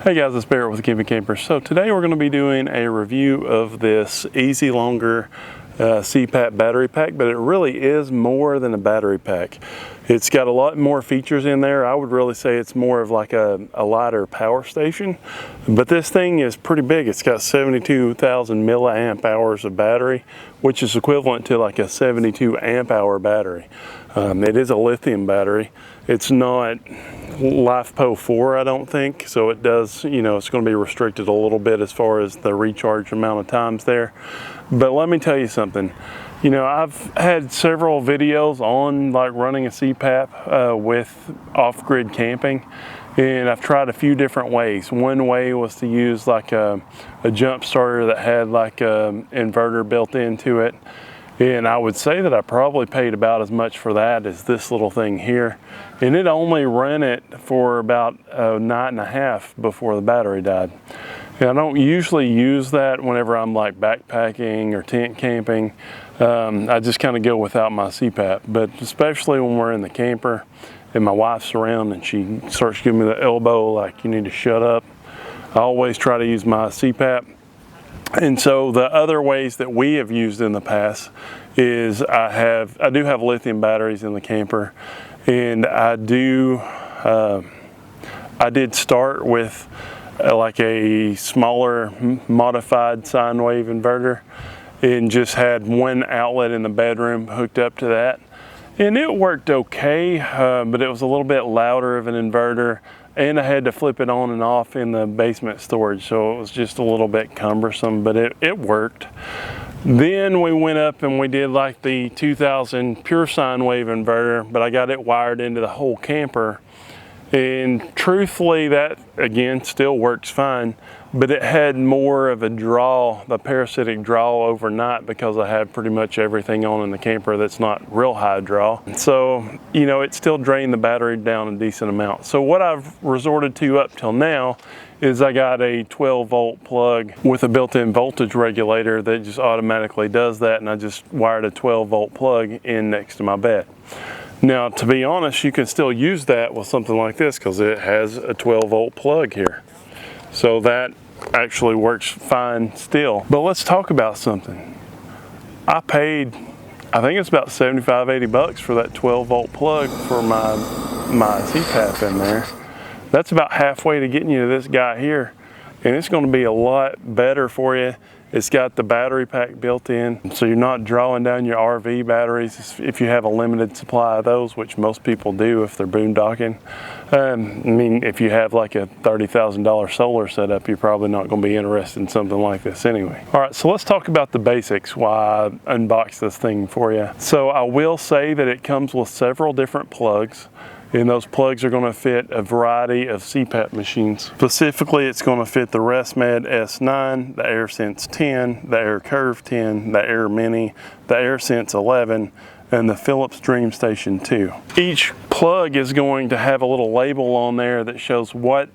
Hey guys, it's Barrett with the Camping Camper. So today we're going to be doing a review of this EASYLONGER CPAP battery pack, but it really is more than a battery pack. It's got a lot more features in there. I would really say it's more of like a lighter power station, but this thing is pretty big. It's got 72,000 milliamp hours of battery, which is equivalent to like a 72 amp hour battery. It is a lithium battery. It's not LiFePO4, I don't think, so it does, it's going to be restricted a little bit as far as the recharge amount of times there. But let me tell you something, I've had several videos on like running a CPAP with off-grid camping, and I've tried a few different ways. One way was to use like a jump starter that had like an inverter built into it. And I would say that I probably paid about as much for that as this little thing here. And it only ran it for about a night and a half before the battery died. And I don't usually use that whenever I'm like backpacking or tent camping. I just kind of go without my CPAP. But especially when we're in the camper and my wife's around and she starts giving me the elbow like you need to shut up, I always try to use my CPAP. And so the other ways that we have used in the past is I do have lithium batteries in the camper, and I did start with like a smaller modified sine wave inverter and just had one outlet in the bedroom hooked up to that. And it worked okay, but it was a little bit louder of an inverter, and I had to flip it on and off in the basement storage, so it was just a little bit cumbersome, but it worked. Then we went up and we did like the 2000 pure sine wave inverter, but I got it wired into the whole camper. And truthfully, that again still works fine, but it had more of a draw, the parasitic draw overnight, because I had pretty much everything on in the camper that's not real high draw. So, it still drained the battery down a decent amount. So what I've resorted to up till now is I got a 12-volt plug with a built-in voltage regulator that just automatically does that, and I just wired a 12-volt plug in next to my bed. Now, to be honest, you can still use that with something like this because it has a 12-volt plug here. So that actually works fine still. But let's talk about something. I paid, I think it's about 75, 80 bucks for that 12-volt plug for my CPAP in there. That's about halfway to getting you to this guy here. And it's going to be a lot better for you. It's got the battery pack built in, so you're not drawing down your RV batteries if you have a limited supply of those, which most people do if they're boondocking. If you have like a $30,000 solar setup, you're probably not going to be interested in something like this anyway. All right, so let's talk about the basics, why I unboxed this thing for you. So I will say that it comes with several different plugs, and those plugs are going to fit a variety of CPAP machines. Specifically, it's going to fit the ResMed S9, the AirSense 10, the AirCurve 10, the Air Mini, the AirSense 11, and the Philips DreamStation 2. Each plug is going to have a little label on there that shows what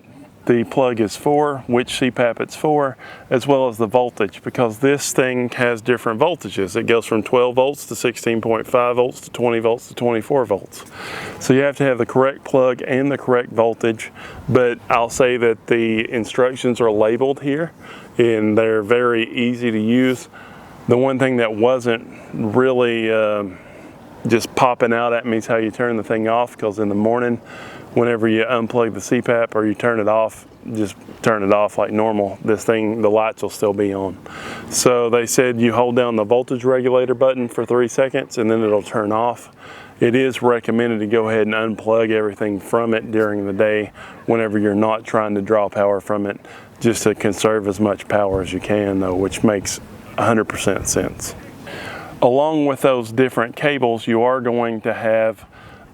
the plug is for, which CPAP it's for, as well as the voltage, because this thing has different voltages. It goes from 12 volts to 16.5 volts to 20 volts to 24 volts. So you have to have the correct plug and the correct voltage, but I'll say that the instructions are labeled here and they're very easy to use. The one thing that wasn't really just popping out at me is how you turn the thing off, because in the morning, whenever you unplug the CPAP or you turn it off, just turn it off like normal. This thing, the lights will still be on. So they said you hold down the voltage regulator button for 3 seconds and then it'll turn off. It is recommended to go ahead and unplug everything from it during the day whenever you're not trying to draw power from it, just to conserve as much power as you can though, which makes 100% sense. Along with those different cables, you are going to have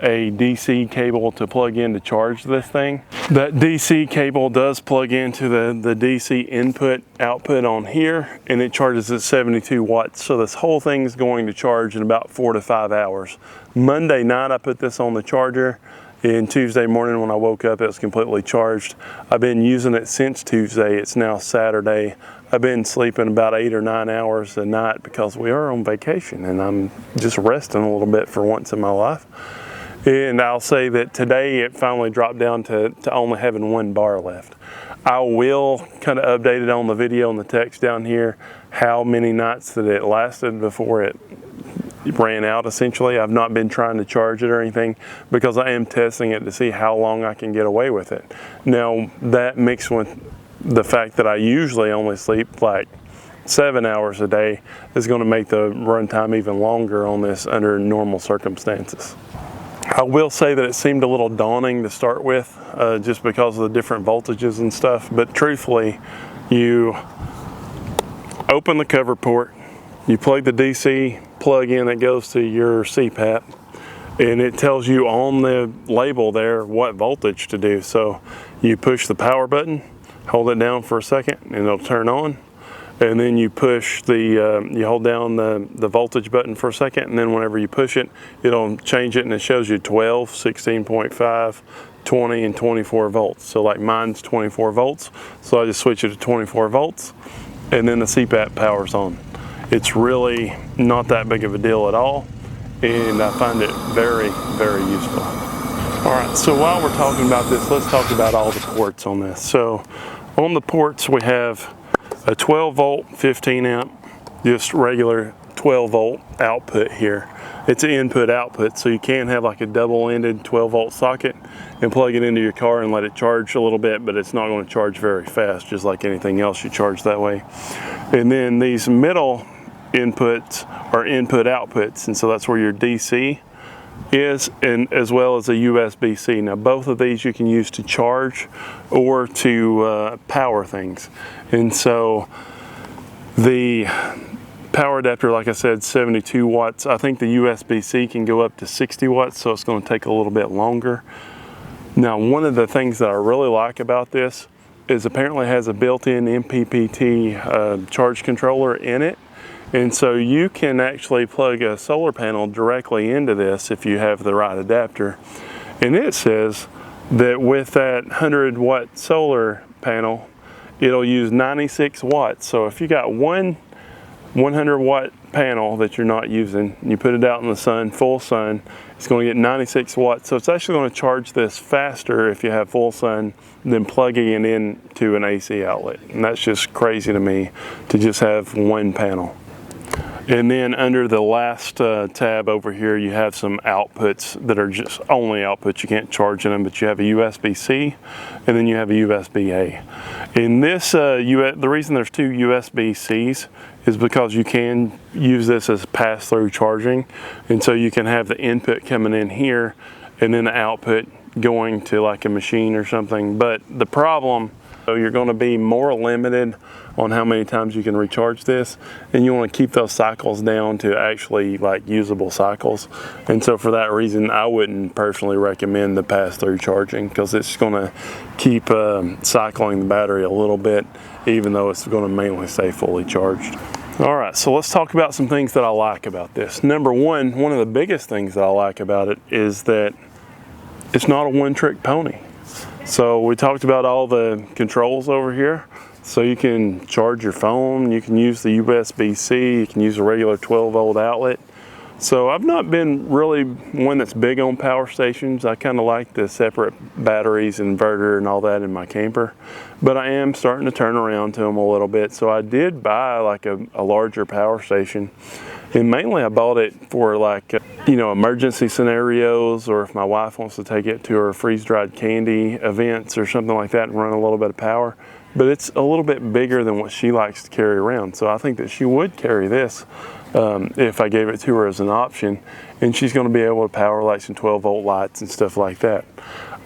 a DC cable to plug in to charge this thing. That DC cable does plug into the DC input output on here, and it charges at 72 watts. So this whole thing is going to charge in about 4 to 5 hours. Monday night I put this on the charger, and Tuesday morning when I woke up it was completely charged. I've been using it since Tuesday. It's now Saturday. I've been sleeping about 8 or 9 hours a night because we are on vacation and I'm just resting a little bit for once in my life. And I'll say that today it finally dropped down to only having 1 bar left. I will kind of update it on the video and the text down here how many nights that it lasted before it ran out. Essentially, I've not been trying to charge it or anything because I am testing it to see how long I can get away with it. Now, that mixed with the fact that I usually only sleep like 7 hours a day is going to make the run time even longer on this under normal circumstances. I will say that it seemed a little daunting to start with just because of the different voltages and stuff, but truthfully, you open the cover port, you plug the DC plug in that goes to your CPAP, and it tells you on the label there what voltage to do. So you push the power button, hold it down for a second, and it'll turn on. And then you push the, you hold down the voltage button for a second, and then whenever you push it, it'll change it, and it shows you 12, 16.5, 20, and 24 volts. So like mine's 24 volts, so I just switch it to 24 volts, and then the CPAP powers on. It's really not that big of a deal at all, and I find it very, very useful. All right, so while we're talking about this, let's talk about all the ports on this. So on the ports, we have a 12 volt, 15 amp, just regular 12 volt output here. It's an input output, so you can have like a double-ended 12 volt socket and plug it into your car and let it charge a little bit, but it's not going to charge very fast, just like anything else you charge that way. And then these middle inputs are input outputs, and so that's where your DC is, and as well as a USB-C. Now both of these you can use to charge or to power things. And so the power adapter, like I said, 72 watts. I think the USB-C can go up to 60 watts, so it's going to take a little bit longer. Now, one of the things that I really like about this is apparently it has a built-in MPPT charge controller in it. And so you can actually plug a solar panel directly into this if you have the right adapter. And it says that with that 100 watt solar panel, it'll use 96 watts. So if you got one 100 watt panel that you're not using, and you put it out in the sun, full sun, it's going to get 96 watts. So it's actually going to charge this faster if you have full sun than plugging it into an AC outlet. And that's just crazy to me to just have one panel. And then under the last tab over here, you have some outputs that are just only outputs. You can't charge in them, but you have a USB-C and then you have a USB-A. In this, the reason there's two USB-Cs is because you can use this as pass-through charging. And so you can have the input coming in here and then the output going to like a machine or something. But the problem, so you're going to be more limited on how many times you can recharge this, and you want to keep those cycles down to actually like usable cycles. And so for that reason, I wouldn't personally recommend the pass-through charging, because it's going to keep cycling the battery a little bit, even though it's going to mainly stay fully charged. All right, so let's talk about some things that I like about this. Number one of the biggest things that I like about it is that it's not a one-trick pony. So we talked about all the controls over here. So you can charge your phone, you can use the USB-C, you can use a regular 12 volt outlet. So I've not been really one that's big on power stations. I kind of like the separate batteries, inverter and all that in my camper. But I am starting to turn around to them a little bit. So I did buy like a larger power station. And mainly I bought it for like, you know, emergency scenarios, or if my wife wants to take it to her freeze-dried candy events or something like that and run a little bit of power. But it's a little bit bigger than what she likes to carry around. So I think that she would carry this if I gave it to her as an option. And she's going to be able to power like some 12 volt lights and stuff like that.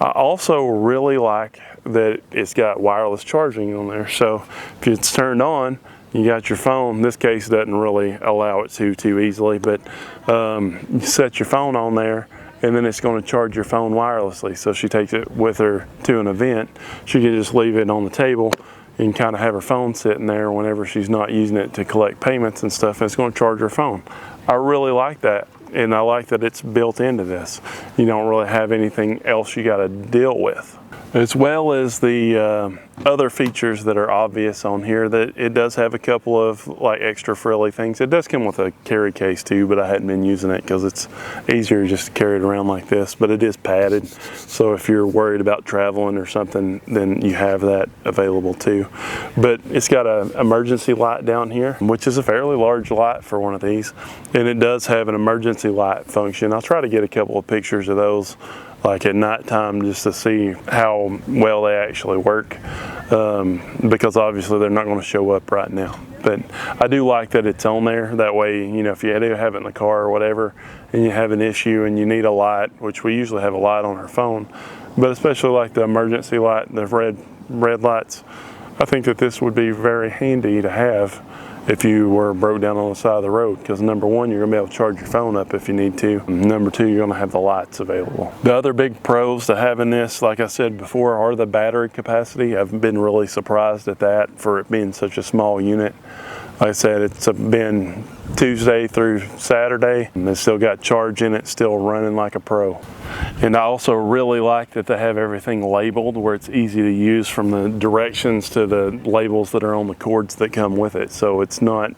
I also really like that it's got wireless charging on there. So if it's turned on, you got your phone. In this case, doesn't really allow it to too easily, but you set your phone on there, and then it's going to charge your phone wirelessly. So she takes it with her to an event. She can just leave it on the table and kind of have her phone sitting there whenever she's not using it to collect payments and stuff, and it's going to charge her phone. I really like that, and I like that it's built into this. You don't really have anything else you got to deal with. As well as the other features that are obvious on here, that it does have a couple of like extra frilly things. It does come with a carry case too, but I hadn't been using it because it's easier just to carry it around like this, but it is padded. So if you're worried about traveling or something, then you have that available too. But it's got an emergency light down here, which is a fairly large light for one of these. And it does have an emergency light function. I'll try to get a couple of pictures of those like at nighttime just to see how well they actually work, because obviously they're not going to show up right now. But I do like that it's on there. That way, you know, if you do have it in the car or whatever and you have an issue and you need a light, which we usually have a light on our phone, but especially like the emergency light, the red lights, I think that this would be very handy to have if you were broke down on the side of the road, because number one, you're gonna be able to charge your phone up if you need to. Number two, you're gonna have the lights available. The other big pros to having this, like I said before, are the battery capacity. I've been really surprised at that for it being such a small unit. Like I said, it's been Tuesday through Saturday, and it's still got charge in it, still running like a pro. And I also really like that they have everything labeled where it's easy to use, from the directions to the labels that are on the cords that come with it. So it's not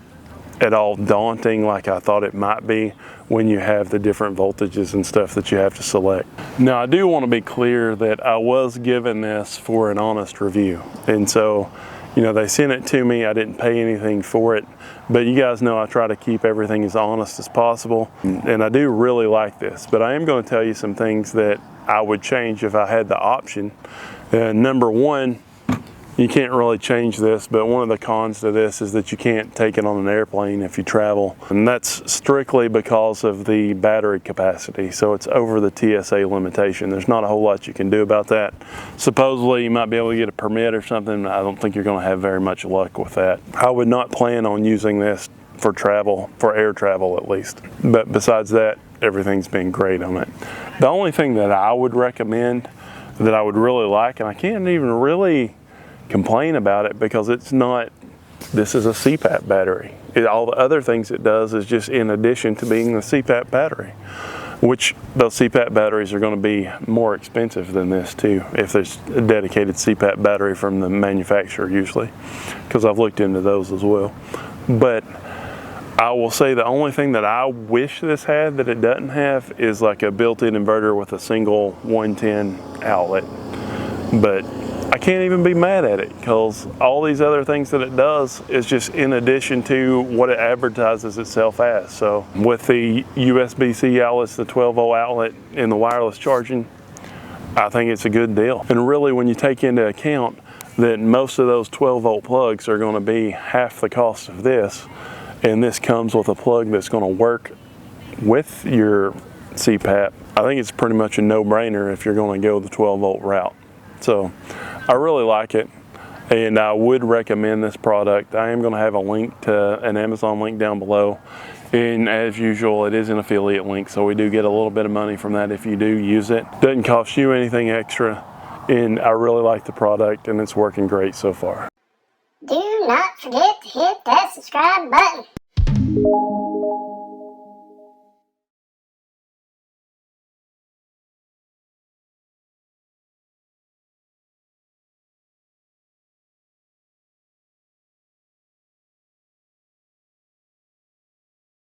at all daunting like I thought it might be when you have the different voltages and stuff that you have to select. Now, I do want to be clear that I was given this for an honest review. And so, you know, they sent it to me. I didn't pay anything for it, but you guys know I try to keep everything as honest as possible. And I do really like this, but I am going to tell you some things that I would change if I had the option. Number one, you can't really change this, but one of the cons to this is that you can't take it on an airplane if you travel. And that's strictly because of the battery capacity. So it's over the TSA limitation. There's not a whole lot you can do about that. Supposedly you might be able to get a permit or something. I don't think you're going to have very much luck with that. I would not plan on using this for travel, for air travel at least. But besides that, everything's been great on it. The only thing that I would recommend that I would really like, and I can't even really complain about it because it's not, this is a CPAP battery. All the other things it does is just in addition to being the CPAP battery, which those CPAP batteries are going to be more expensive than this too, if there's a dedicated CPAP battery from the manufacturer usually, because I've looked into those as well. But I will say the only thing that I wish this had that it doesn't have is like a built-in inverter with a single 110 outlet. But I can't even be mad at it because all these other things that it does is just in addition to what it advertises itself as. So with the USB-C outlets, the 12-volt outlet, and the wireless charging, I think it's a good deal. And really, when you take into account that most of those 12-volt plugs are going to be half the cost of this, and this comes with a plug that's going to work with your CPAP, I think it's pretty much a no-brainer if you're going to go the 12-volt route. So I really like it, and I would recommend this product. I am going to have a link to an Amazon link down below, and as usual, it is an affiliate link, so we do get a little bit of money from that if you do use it. Doesn't cost you anything extra, and I really like the product, and it's working great so far. Do not forget to hit that subscribe button.